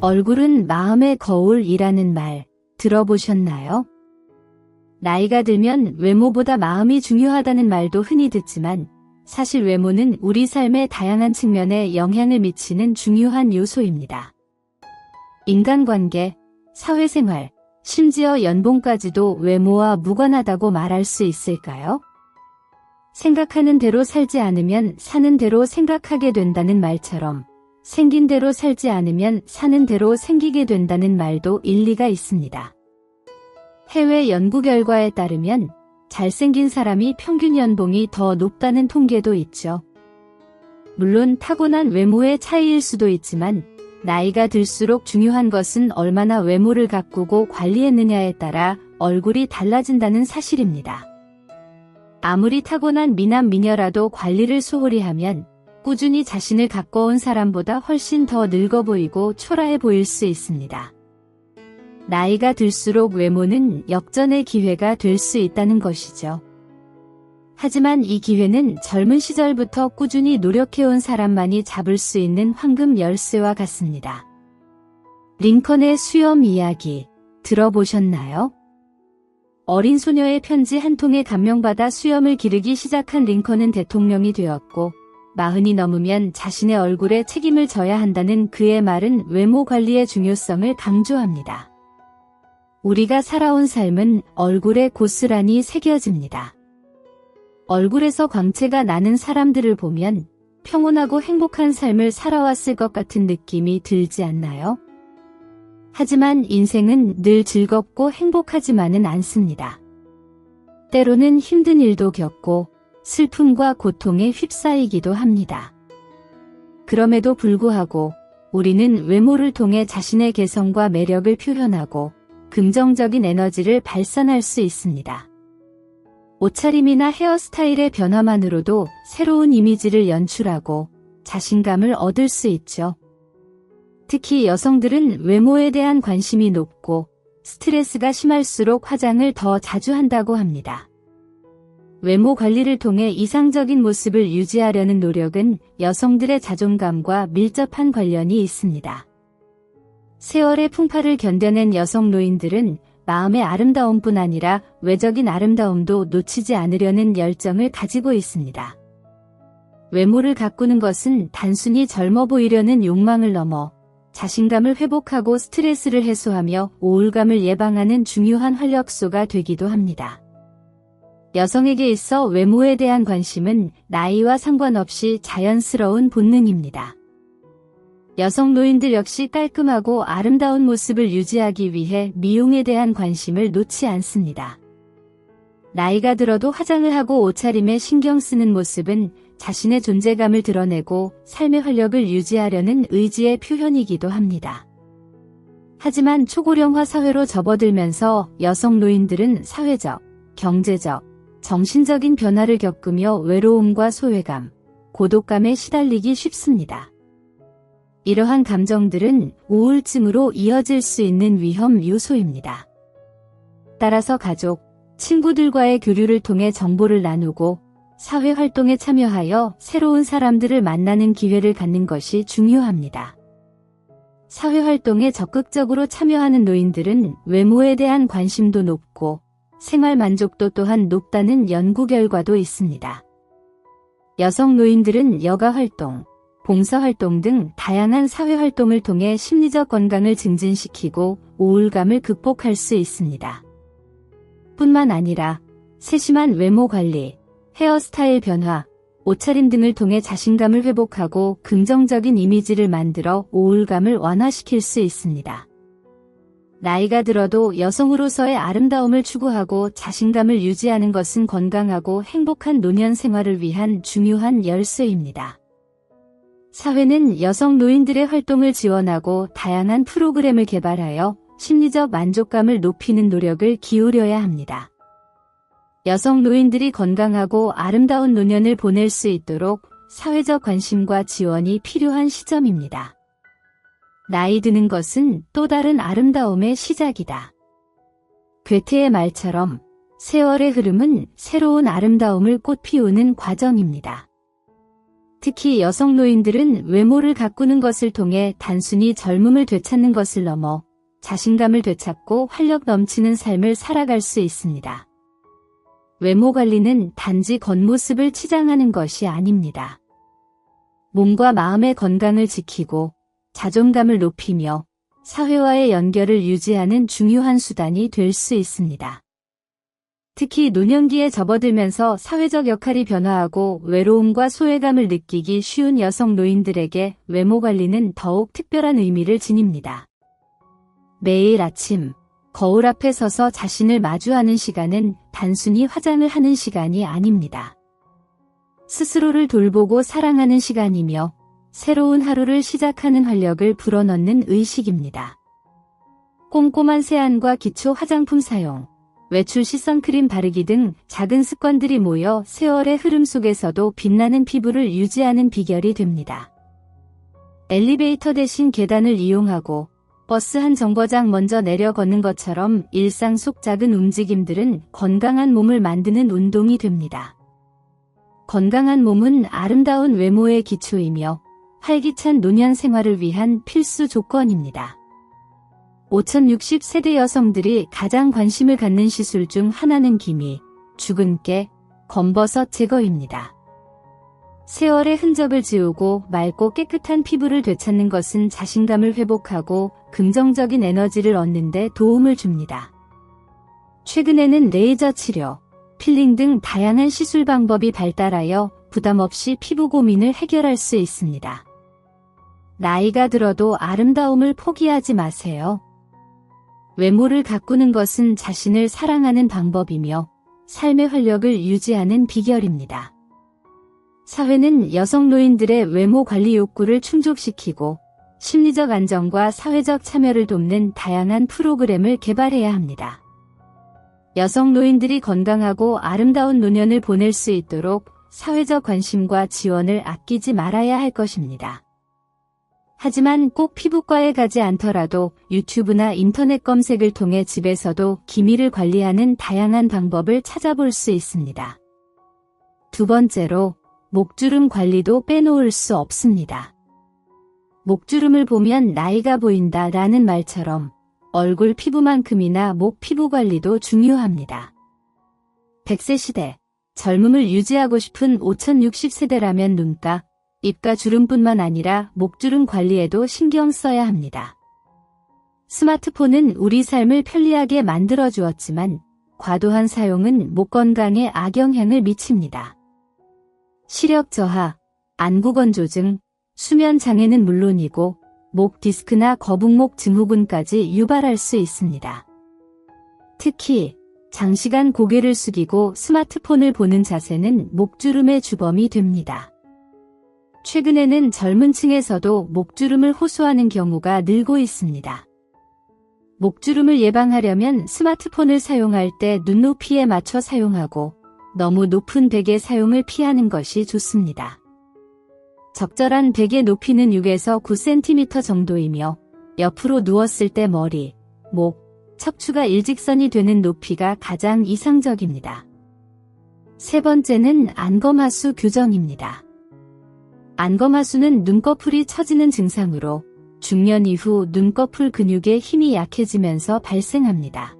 얼굴은 마음의 거울이라는 말 들어보셨나요? 나이가 들면 외모보다 마음이 중요하다는 말도 흔히 듣지만 사실 외모는 우리 삶의 다양한 측면에 영향을 미치는 중요한 요소입니다. 인간관계, 사회생활, 심지어 연봉까지도 외모와 무관하다고 말할 수 있을까요? 생각하는 대로 살지 않으면 사는 대로 생각하게 된다는 말처럼 생긴 대로 살지 않으면 사는 대로 생기게 된다는 말도 일리가 있습니다. 해외 연구 결과에 따르면 잘생긴 사람이 평균 연봉이 더 높다는 통계도 있죠. 물론 타고난 외모의 차이일 수도 있지만 나이가 들수록 중요한 것은 얼마나 외모를 가꾸고 관리했느냐에 따라 얼굴이 달라진다는 사실입니다. 아무리 타고난 미남 미녀라도 관리를 소홀히 하면 꾸준히 자신을 가꿔온 사람보다 훨씬 더 늙어 보이고 초라해 보일 수 있습니다. 나이가 들수록 외모는 역전의 기회가 될 수 있다는 것이죠. 하지만 이 기회는 젊은 시절부터 꾸준히 노력해온 사람만이 잡을 수 있는 황금 열쇠와 같습니다. 링컨의 수염 이야기 들어보셨나요? 어린 소녀의 편지 한 통에 감명받아 수염을 기르기 시작한 링컨은 대통령이 되었고 40이 넘으면 자신의 얼굴에 책임을 져야 한다는 그의 말은 외모 관리의 중요성을 강조합니다. 우리가 살아온 삶은 얼굴에 고스란히 새겨집니다. 얼굴에서 광채가 나는 사람들을 보면 평온하고 행복한 삶을 살아왔을 것 같은 느낌이 들지 않나요? 하지만 인생은 늘 즐겁고 행복하지만은 않습니다. 때로는 힘든 일도 겪고 슬픔과 고통에 휩싸이기도 합니다. 그럼에도 불구하고 우리는 외모를 통해 자신의 개성과 매력을 표현하고 긍정적인 에너지를 발산할 수 있습니다. 옷차림이나 헤어스타일의 변화만으로도 새로운 이미지를 연출하고 자신감을 얻을 수 있죠. 특히 여성들은 외모에 대한 관심이 높고 스트레스가 심할수록 화장을 더 자주 한다고 합니다. 외모 관리를 통해 이상적인 모습을 유지하려는 노력은 여성들의 자존감과 밀접한 관련이 있습니다. 세월의 풍파를 견뎌낸 여성 노인들은 마음의 아름다움뿐 아니라 외적인 아름다움도 놓치지 않으려는 열정을 가지고 있습니다. 외모를 가꾸는 것은 단순히 젊어 보이려는 욕망을 넘어 자신감을 회복하고 스트레스를 해소하며 우울감을 예방하는 중요한 활력소가 되기도 합니다. 여성에게 있어 외모에 대한 관심은 나이와 상관없이 자연스러운 본능입니다. 여성 노인들 역시 깔끔하고 아름다운 모습을 유지하기 위해 미용에 대한 관심을 놓지 않습니다. 나이가 들어도 화장을 하고 옷차림에 신경 쓰는 모습은 자신의 존재감을 드러내고 삶의 활력을 유지하려는 의지의 표현이기도 합니다. 하지만 초고령화 사회로 접어들면서 여성 노인들은 사회적, 경제적, 정신적인 변화를 겪으며 외로움과 소외감, 고독감에 시달리기 쉽습니다. 이러한 감정들은 우울증으로 이어질 수 있는 위험 요소입니다. 따라서 가족, 친구들과의 교류를 통해 정보를 나누고 사회활동에 참여하여 새로운 사람들을 만나는 기회를 갖는 것이 중요합니다. 사회활동에 적극적으로 참여하는 노인들은 외모에 대한 관심도 높고 생활 만족도 또한 높다는 연구 결과도 있습니다. 여성 노인들은 여가활동, 봉사활동 등 다양한 사회활동을 통해 심리적 건강을 증진시키고 우울감을 극복할 수 있습니다. 뿐만 아니라 세심한 외모 관리, 헤어스타일 변화, 옷차림 등을 통해 자신감을 회복하고 긍정적인 이미지를 만들어 우울감을 완화시킬 수 있습니다. 나이가 들어도 여성으로서의 아름다움을 추구하고 자신감을 유지하는 것은 건강하고 행복한 노년 생활을 위한 중요한 열쇠입니다. 사회는 여성 노인들의 활동을 지원하고 다양한 프로그램을 개발하여 심리적 만족감을 높이는 노력을 기울여야 합니다. 여성 노인들이 건강하고 아름다운 노년을 보낼 수 있도록 사회적 관심과 지원이 필요한 시점입니다. 나이 드는 것은 또 다른 아름다움의 시작이다. 괴테의 말처럼 세월의 흐름은 새로운 아름다움을 꽃피우는 과정입니다. 특히 여성 노인들은 외모를 가꾸는 것을 통해 단순히 젊음을 되찾는 것을 넘어 자신감을 되찾고 활력 넘치는 삶을 살아갈 수 있습니다. 외모 관리는 단지 겉모습을 치장하는 것이 아닙니다. 몸과 마음의 건강을 지키고 자존감을 높이며 사회와의 연결을 유지하는 중요한 수단이 될 수 있습니다. 특히 노년기에 접어들면서 사회적 역할이 변화하고 외로움과 소외감을 느끼기 쉬운 여성 노인들에게 외모 관리는 더욱 특별한 의미를 지닙니다. 매일 아침 거울 앞에 서서 자신을 마주하는 시간은 단순히 화장을 하는 시간이 아닙니다. 스스로를 돌보고 사랑하는 시간이며 새로운 하루를 시작하는 활력을 불어넣는 의식입니다. 꼼꼼한 세안과 기초 화장품 사용, 외출 시 선크림 바르기 등 작은 습관들이 모여 세월의 흐름 속에서도 빛나는 피부를 유지하는 비결이 됩니다. 엘리베이터 대신 계단을 이용하고 버스 한 정거장 먼저 내려 걷는 것처럼 일상 속 작은 움직임들은 건강한 몸을 만드는 운동이 됩니다. 건강한 몸은 아름다운 외모의 기초이며 활기찬 노년 생활을 위한 필수 조건입니다. 5060세대 여성들이 가장 관심을 갖는 시술 중 하나는 기미, 주근깨, 검버섯 제거입니다. 세월의 흔적을 지우고 맑고 깨끗한 피부를 되찾는 것은 자신감을 회복하고 긍정적인 에너지를 얻는 데 도움을 줍니다. 최근에는 레이저 치료, 필링 등 다양한 시술 방법이 발달하여 부담 없이 피부 고민을 해결할 수 있습니다. 나이가 들어도 아름다움을 포기하지 마세요. 외모를 가꾸는 것은 자신을 사랑하는 방법이며 삶의 활력을 유지하는 비결입니다. 사회는 여성 노인들의 외모 관리 욕구를 충족시키고 심리적 안정과 사회적 참여를 돕는 다양한 프로그램을 개발해야 합니다. 여성 노인들이 건강하고 아름다운 노년을 보낼 수 있도록 사회적 관심과 지원을 아끼지 말아야 할 것입니다. 하지만 꼭 피부과에 가지 않더라도 유튜브나 인터넷 검색을 통해 집에서도 기미를 관리하는 다양한 방법을 찾아볼 수 있습니다. 두 번째로, 목주름 관리도 빼놓을 수 없습니다. 목주름을 보면 나이가 보인다 라는 말처럼 얼굴 피부만큼이나 목 피부 관리도 중요합니다. 100세 시대, 젊음을 유지하고 싶은 5060세대라면 눈가, 입가 주름뿐만 아니라 목주름 관리에도 신경 써야 합니다. 스마트폰은 우리 삶을 편리하게 만들어 주었지만 과도한 사용은 목 건강에 악영향을 미칩니다. 시력 저하, 안구 건조증, 수면 장애는 물론이고 목 디스크나 거북목 증후군까지 유발할 수 있습니다. 특히 장시간 고개를 숙이고 스마트폰을 보는 자세는 목주름의 주범이 됩니다. 최근에는 젊은 층에서도 목주름을 호소하는 경우가 늘고 있습니다. 목주름을 예방하려면 스마트폰을 사용할 때 눈높이에 맞춰 사용하고 너무 높은 베개 사용을 피하는 것이 좋습니다. 적절한 베개 높이는 6에서 9cm 정도이며 옆으로 누웠을 때 머리, 목, 척추가 일직선이 되는 높이가 가장 이상적입니다. 세 번째는 안검하수 교정입니다. 안검하수는 눈꺼풀이 처지는 증상으로 중년 이후 눈꺼풀 근육의 힘이 약해지면서 발생합니다.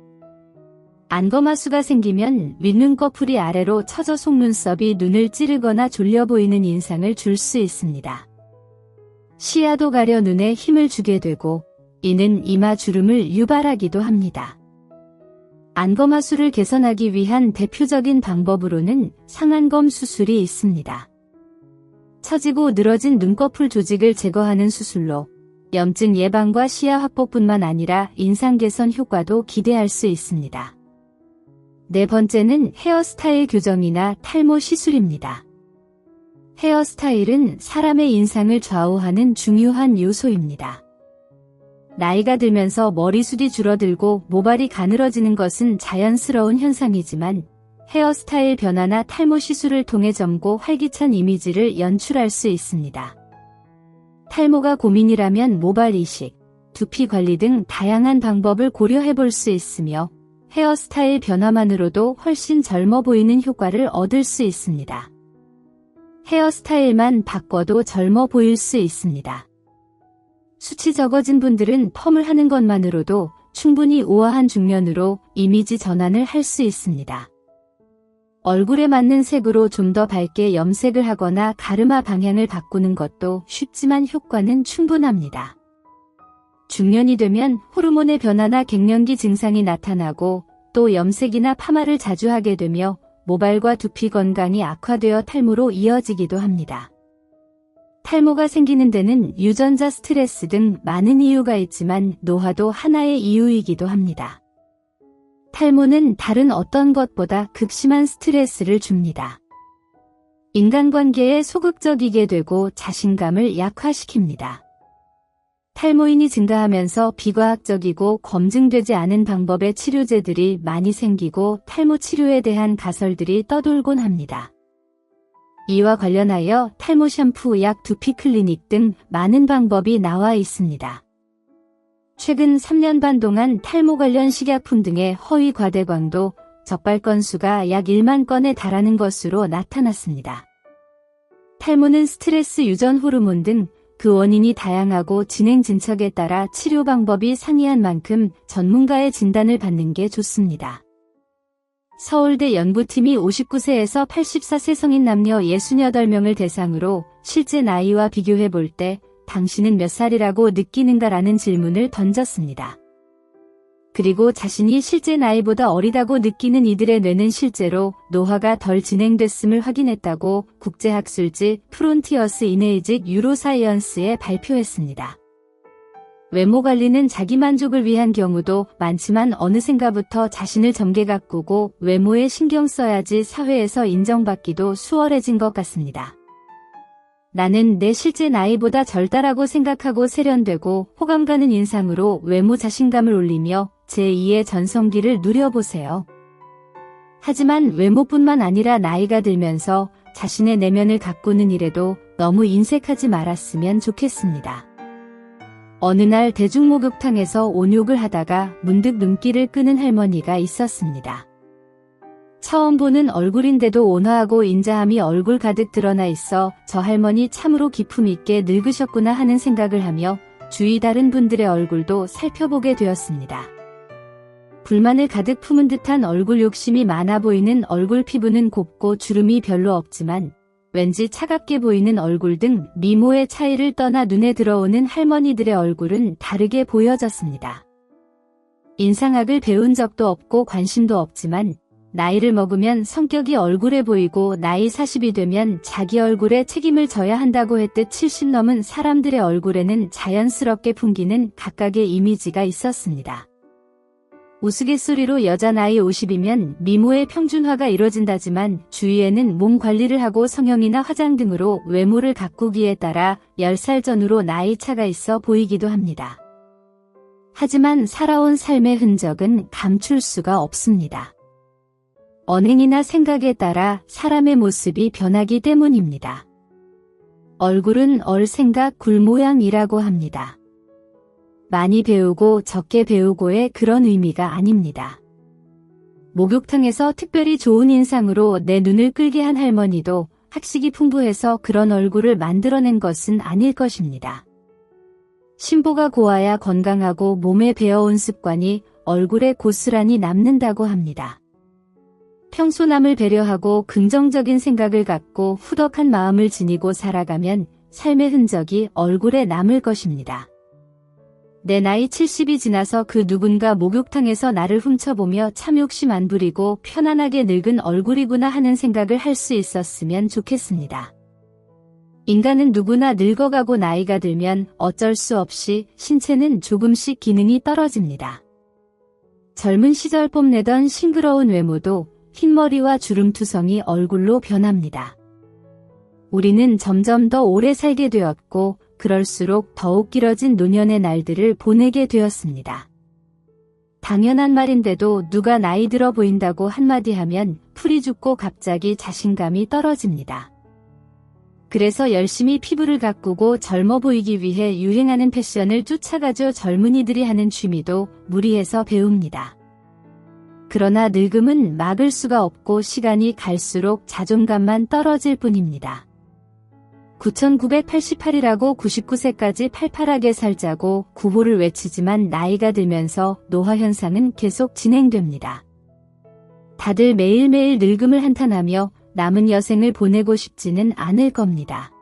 안검하수가 생기면 윗눈꺼풀이 아래로 처져 속눈썹이 눈을 찌르거나 졸려 보이는 인상을 줄 수 있습니다. 시야도 가려 눈에 힘을 주게 되고 이는 이마 주름을 유발하기도 합니다. 안검하수를 개선하기 위한 대표적인 방법으로는 상안검 수술이 있습니다. 처지고 늘어진 눈꺼풀 조직을 제거하는 수술로 염증 예방과 시야 확보뿐만 아니라 인상 개선 효과도 기대할 수 있습니다. 네 번째는 헤어스타일 교정이나 탈모 시술입니다. 헤어스타일은 사람의 인상을 좌우하는 중요한 요소입니다. 나이가 들면서 머리숱이 줄어들고 모발이 가늘어지는 것은 자연스러운 현상이지만 헤어스타일 변화나 탈모 시술을 통해 젊고 활기찬 이미지를 연출할 수 있습니다. 탈모가 고민이라면 모발 이식, 두피 관리 등 다양한 방법을 고려해 볼 수 있으며 헤어스타일 변화만으로도 훨씬 젊어 보이는 효과를 얻을 수 있습니다. 헤어스타일만 바꿔도 젊어 보일 수 있습니다. 수치 적어진 분들은 펌을 하는 것만으로도 충분히 우아한 중년으로 이미지 전환을 할 수 있습니다. 얼굴에 맞는 색으로 좀 더 밝게 염색을 하거나 가르마 방향을 바꾸는 것도 쉽지만 효과는 충분합니다. 중년이 되면 호르몬의 변화나 갱년기 증상이 나타나고 또 염색이나 파마를 자주 하게 되며 모발과 두피 건강이 악화되어 탈모로 이어지기도 합니다. 탈모가 생기는 데는 유전자, 스트레스 등 많은 이유가 있지만 노화도 하나의 이유이기도 합니다. 탈모는 다른 어떤 것보다 극심한 스트레스를 줍니다. 인간관계에 소극적이게 되고 자신감을 약화시킵니다. 탈모인이 증가하면서 비과학적이고 검증되지 않은 방법의 치료제들이 많이 생기고 탈모 치료에 대한 가설들이 떠돌곤 합니다. 이와 관련하여 탈모 샴푸, 약, 두피 클리닉 등 많은 방법이 나와 있습니다. 최근 3년 반 동안 탈모 관련 식약품 등의 허위 과대광도 적발 건수가 약 1만 건에 달하는 것으로 나타났습니다. 탈모는 스트레스, 유전 호르몬 등 그 원인이 다양하고 진행 진척에 따라 치료 방법이 상이한 만큼 전문가의 진단을 받는 게 좋습니다. 서울대 연구팀이 59세에서 84세 성인 남녀 68명을 대상으로 실제 나이와 비교해 볼 때 당신은 몇 살이라고 느끼는가라는 질문을 던졌습니다. 그리고 자신이 실제 나이보다 어리다고 느끼는 이들의 뇌는 실제로 노화가 덜 진행됐음을 확인했다고 국제학술지 프론티어스 인 에이직 유로사이언스에 발표했습니다. 외모 관리는 자기 만족을 위한 경우도 많지만 어느샌가부터 자신을 점개 가꾸고 외모에 신경 써야지 사회에서 인정받기도 수월해진 것 같습니다. 나는 내 실제 나이보다 젊다라고 생각하고 세련되고 호감 가는 인상으로 외모 자신감을 올리며 제2의 전성기를 누려보세요. 하지만 외모뿐만 아니라 나이가 들면서 자신의 내면을 가꾸는 일에도 너무 인색하지 말았으면 좋겠습니다. 어느 날 대중목욕탕에서 온욕을 하다가 문득 눈길을 끄는 할머니가 있었습니다. 처음 보는 얼굴인데도 온화하고 인자함이 얼굴 가득 드러나 있어 저 할머니 참으로 기품 있게 늙으셨구나 하는 생각을 하며 주위 다른 분들의 얼굴도 살펴보게 되었습니다. 불만을 가득 품은 듯한 얼굴, 욕심이 많아 보이는 얼굴, 피부는 곱고 주름이 별로 없지만 왠지 차갑게 보이는 얼굴 등 미모의 차이를 떠나 눈에 들어오는 할머니들의 얼굴은 다르게 보여졌습니다. 인상학을 배운 적도 없고 관심도 없지만 나이를 먹으면 성격이 얼굴에 보이고 나이 40이 되면 자기 얼굴에 책임을 져야 한다고 했듯 70 넘은 사람들의 얼굴에는 자연스럽게 풍기는 각각의 이미지가 있었습니다. 우스갯소리로 여자 나이 50이면 미모의 평준화가 이뤄진다지만 주위에는 몸 관리를 하고 성형이나 화장 등으로 외모를 가꾸기에 따라 10살 전후로 나이 차가 있어 보이기도 합니다. 하지만 살아온 삶의 흔적은 감출 수가 없습니다. 언행이나 생각에 따라 사람의 모습이 변하기 때문입니다. 얼굴은 얼생각 굴모양이라고 합니다. 많이 배우고 적게 배우고의 그런 의미가 아닙니다. 목욕탕에서 특별히 좋은 인상으로 내 눈을 끌게 한 할머니도 학식이 풍부해서 그런 얼굴을 만들어낸 것은 아닐 것입니다. 신보가 고와야 건강하고 몸에 배어온 습관이 얼굴에 고스란히 남는다고 합니다. 평소 남을 배려하고 긍정적인 생각을 갖고 후덕한 마음을 지니고 살아가면 삶의 흔적이 얼굴에 남을 것입니다. 내 나이 70이 지나서 그 누군가 목욕탕에서 나를 훔쳐보며 참 욕심 안 부리고 편안하게 늙은 얼굴이구나 하는 생각을 할 수 있었으면 좋겠습니다. 인간은 누구나 늙어가고 나이가 들면 어쩔 수 없이 신체는 조금씩 기능이 떨어집니다. 젊은 시절 뽐내던 싱그러운 외모도 흰머리와 주름투성이 얼굴로 변합니다. 우리는 점점 더 오래 살게 되었고 그럴수록 더욱 길어진 노년의 날들을 보내게 되었습니다. 당연한 말인데도 누가 나이 들어 보인다고 한마디 하면 풀이 죽고 갑자기 자신감이 떨어집니다. 그래서 열심히 피부를 가꾸고 젊어 보이기 위해 유행하는 패션을 쫓아가죠. 젊은이들이 하는 취미도 무리해서 배웁니다. 그러나 늙음은 막을 수가 없고 시간이 갈수록 자존감만 떨어질 뿐입니다. 9,988이라고 99세까지 팔팔하게 살자고 구호를 외치지만 나이가 들면서 노화 현상은 계속 진행됩니다. 다들 매일매일 늙음을 한탄하며 남은 여생을 보내고 싶지는 않을 겁니다.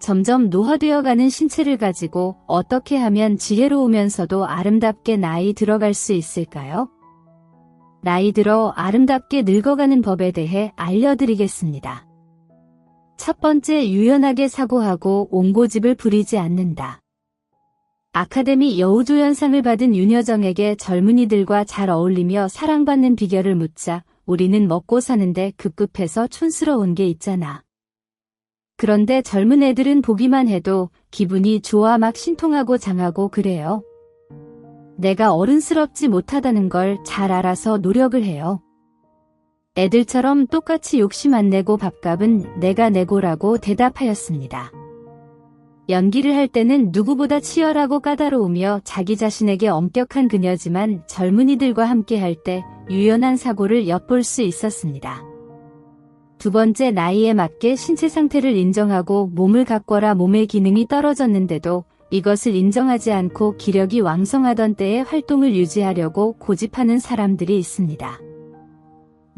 점점 노화되어가는 신체를 가지고 어떻게 하면 지혜로우면서도 아름답게 나이 들어갈 수 있을까요? 나이 들어 아름답게 늙어가는 법에 대해 알려드리겠습니다. 첫 번째, 유연하게 사고하고 옹고집을 부리지 않는다. 아카데미 여우조연상을 받은 윤여정에게 젊은이들과 잘 어울리며 사랑받는 비결을 묻자 우리는 먹고 사는데 급급해서 촌스러운 게 있잖아. 그런데 젊은 애들은 보기만 해도 기분이 좋아 막 신통하고 장하고 그래요. 내가 어른스럽지 못하다는 걸 잘 알아서 노력을 해요. 애들처럼 똑같이 욕심 안 내고 밥값은 내가 내고라고 대답하였습니다. 연기를 할 때는 누구보다 치열하고 까다로우며 자기 자신에게 엄격한 그녀지만 젊은이들과 함께 할 때 유연한 사고를 엿볼 수 있었습니다. 두 번째, 나이에 맞게 신체 상태를 인정하고 몸을 가꿔라. 몸의 기능이 떨어졌는데도 이것을 인정하지 않고 기력이 왕성하던 때의 활동을 유지하려고 고집하는 사람들이 있습니다.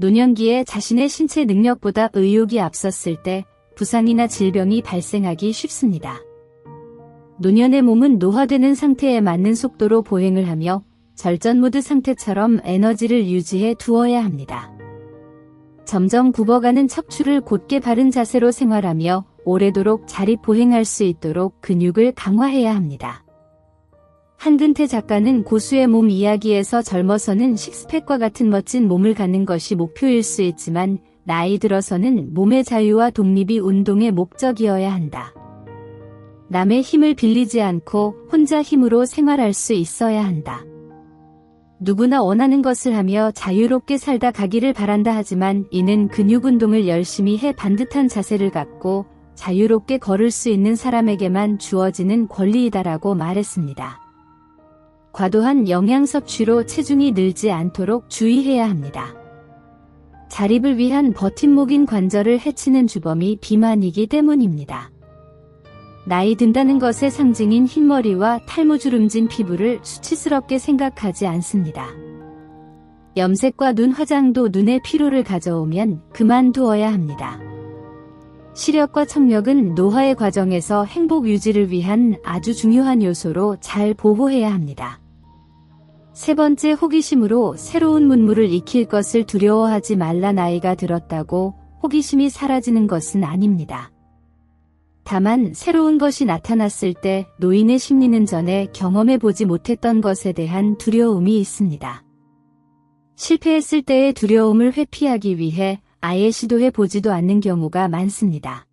노년기에 자신의 신체 능력보다 의욕이 앞섰을 때 부상이나 질병이 발생하기 쉽습니다. 노년의 몸은 노화되는 상태에 맞는 속도로 보행을 하며 절전 모드 상태처럼 에너지를 유지해 두어야 합니다. 점점 굽어가는 척추를 곧게 바른 자세로 생활하며 오래도록 자립 보행할 수 있도록 근육을 강화해야 합니다. 한근태 작가는 고수의 몸 이야기에서 젊어서는 식스팩과 같은 멋진 몸을 갖는 것이 목표일 수 있지만 나이 들어서는 몸의 자유와 독립이 운동의 목적이어야 한다. 남의 힘을 빌리지 않고 혼자 힘으로 생활할 수 있어야 한다. 누구나 원하는 것을 하며 자유롭게 살다 가기를 바란다 하지만 이는 근육 운동을 열심히 해 반듯한 자세를 갖고 자유롭게 걸을 수 있는 사람에게만 주어지는 권리이다라고 말했습니다. 과도한 영양 섭취로 체중이 늘지 않도록 주의해야 합니다. 자립을 위한 버팀목인 관절을 해치는 주범이 비만이기 때문입니다. 나이 든다는 것의 상징인 흰머리와 탈모주름진 피부를 수치스럽게 생각하지 않습니다. 염색과 눈 화장도 눈의 피로를 가져오면 그만두어야 합니다. 시력과 청력은 노화의 과정에서 행복 유지를 위한 아주 중요한 요소로 잘 보호해야 합니다. 세 번째, 호기심으로 새로운 문물을 익힐 것을 두려워하지 말라. 나이가 들었다고 호기심이 사라지는 것은 아닙니다. 다만 새로운 것이 나타났을 때 노인의 심리는 전에 경험해보지 못했던 것에 대한 두려움이 있습니다. 실패했을 때의 두려움을 회피하기 위해 아예 시도해보지도 않는 경우가 많습니다.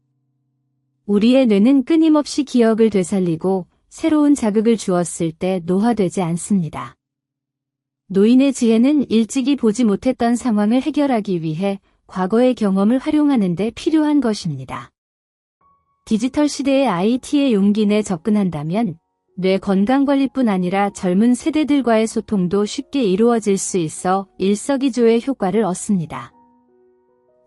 우리의 뇌는 끊임없이 기억을 되살리고 새로운 자극을 주었을 때 노화되지 않습니다. 노인의 지혜는 일찍이 보지 못했던 상황을 해결하기 위해 과거의 경험을 활용하는 데 필요한 것입니다. 디지털 시대의 IT의 용기 내 접근한다면 뇌 건강관리뿐 아니라 젊은 세대들과의 소통도 쉽게 이루어질 수 있어 일석이조의 효과를 얻습니다.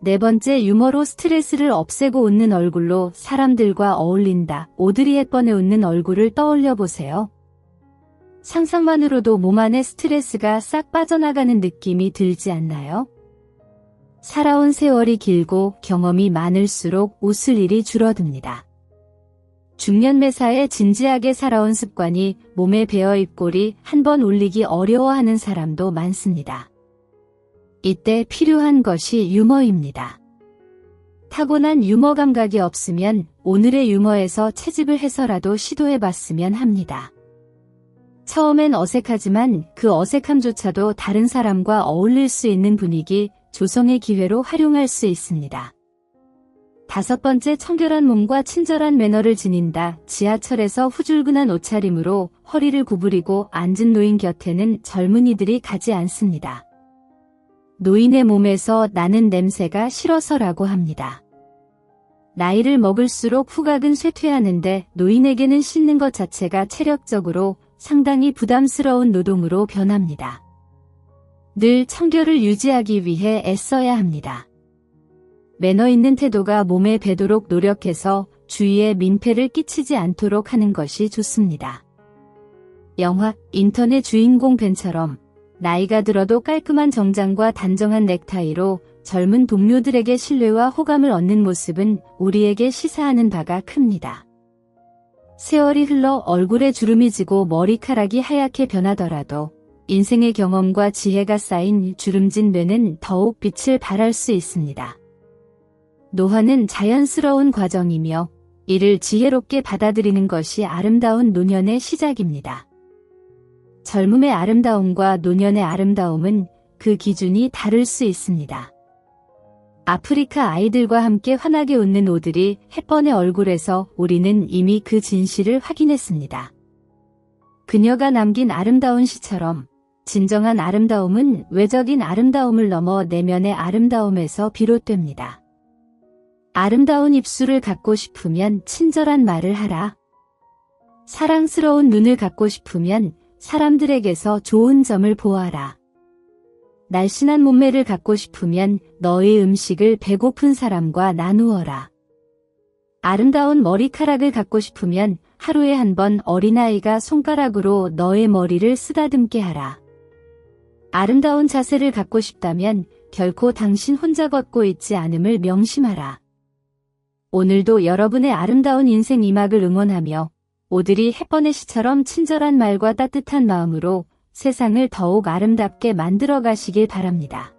네 번째, 유머로 스트레스를 없애고 웃는 얼굴로 사람들과 어울린다. 오드리 헵번의 웃는 얼굴을 떠올려 보세요. 상상만으로도 몸 안의 스트레스가 싹 빠져나가는 느낌이 들지 않나요? 살아온 세월이 길고 경험이 많을수록 웃을 일이 줄어듭니다. 중년 매사에 진지하게 살아온 습관이 몸에 배어 있고리 한번 올리기 어려워하는 사람도 많습니다. 이때 필요한 것이 유머입니다. 타고난 유머 감각이 없으면 오늘의 유머에서 채집을 해서라도 시도해봤으면 합니다. 처음엔 어색하지만 그 어색함조차도 다른 사람과 어울릴 수 있는 분위기, 조성의 기회로 활용할 수 있습니다. 다섯 번째, 청결한 몸과 친절한 매너를 지닌다. 지하철에서 후줄근한 옷차림으로 허리를 구부리고 앉은 노인 곁에는 젊은이들이 가지 않습니다. 노인의 몸에서 나는 냄새가 싫어서라고 합니다. 나이를 먹을수록 후각은 쇠퇴하는데 노인에게는 씻는 것 자체가 체력적으로 상당히 부담스러운 노동으로 변합니다. 늘 청결을 유지하기 위해 애써야 합니다. 매너 있는 태도가 몸에 배도록 노력해서 주위에 민폐를 끼치지 않도록 하는 것이 좋습니다. 영화 인턴의 주인공 벤처럼 나이가 들어도 깔끔한 정장과 단정한 넥타이로 젊은 동료들에게 신뢰와 호감을 얻는 모습은 우리에게 시사하는 바가 큽니다. 세월이 흘러 얼굴에 주름이 지고 머리카락이 하얗게 변하더라도 인생의 경험과 지혜가 쌓인 주름진 뇌는 더욱 빛을 발할 수 있습니다. 노화는 자연스러운 과정이며 이를 지혜롭게 받아들이는 것이 아름다운 노년의 시작입니다. 젊음의 아름다움과 노년의 아름다움은 그 기준이 다를 수 있습니다. 아프리카 아이들과 함께 환하게 웃는 오드리 헵번의 얼굴에서 우리는 이미 그 진실을 확인했습니다. 그녀가 남긴 아름다운 시처럼 진정한 아름다움은 외적인 아름다움을 넘어 내면의 아름다움에서 비롯됩니다. 아름다운 입술을 갖고 싶으면 친절한 말을 하라. 사랑스러운 눈을 갖고 싶으면 사람들에게서 좋은 점을 보아라. 날씬한 몸매를 갖고 싶으면 너의 음식을 배고픈 사람과 나누어라. 아름다운 머리카락을 갖고 싶으면 하루에 한 번 어린아이가 손가락으로 너의 머리를 쓰다듬게 하라. 아름다운 자세를 갖고 싶다면 결코 당신 혼자 걷고 있지 않음을 명심하라. 오늘도 여러분의 아름다운 인생 이막을 응원하며 오드리 헵번의 시처럼 친절한 말과 따뜻한 마음으로 세상을 더욱 아름답게 만들어 가시길 바랍니다.